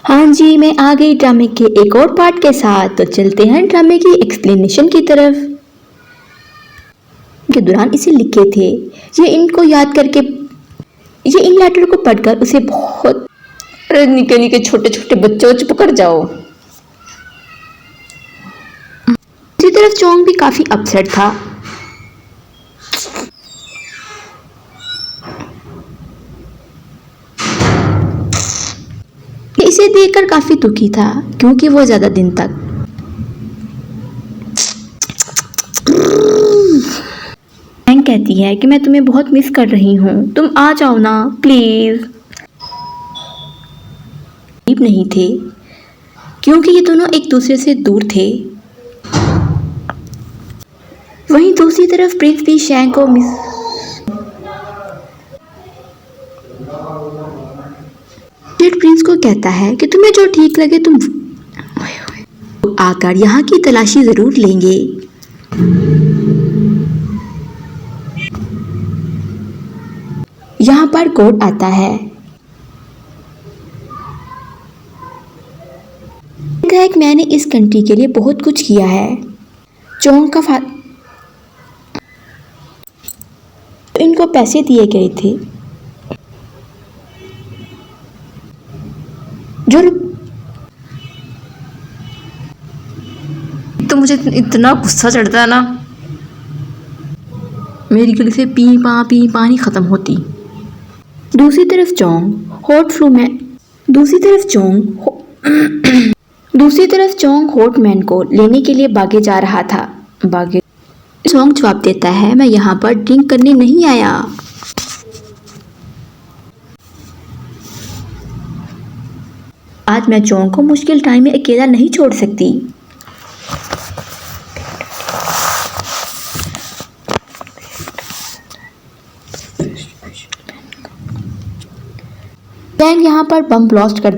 हाँ जी, मैं आ गई ड्रामे के एक और पार्ट के साथ। तो चलते हैं ड्रामे की एक्सप्लेनेशन की तरफ। के दौरान इसे लिखे थे, ये इनको याद करके, ये इन लेटर को पढ़कर उसे बहुत, अरे निके निके छोटे छोटे बच्चों चुप कर जाओ। दूसरी तरफ चोंग भी काफी अपसेट था। इसे देखकर काफी दुखी था क्योंकि वो ज्यादा दिन तक कहती है कि मैं तुम्हें बहुत मिस कर रही हूँ, तुम आ जाओ ना प्लीज। नहीं थे क्योंकि ये दोनों एक दूसरे से दूर थे। वहीं दूसरी तरफ प्रिंस भी शैंग को मिस प्रिंस को कहता है कि तुम्हें जो ठीक लगे तुम आकर यहाँ की तलाशी जरूर लेंगे। यहाँ पर कोड आता है कि मैंने इस कंट्री के लिए बहुत कुछ किया है। चोंग का इनको पैसे दिए गए थे जो तो मुझे इतना गुस्सा चढ़ता है ना, मेरी गली से पी पानी खत्म होती। दूसरी तरफ चोंग होटमैन को लेने के लिए बागे जा रहा था। चोंग जवाब देता है, मैं यहाँ पर ड्रिंक करने नहीं आया। आज मैं चोंग को मुश्किल टाइम में अकेला नहीं छोड़ सकती। शैंग यहाँ पर बम ब्लास्ट कर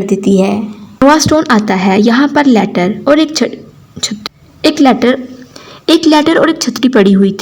देती है। नोवा स्टोन आता है। यहाँ पर लेटर और एक छतरी पड़ी हुई थी।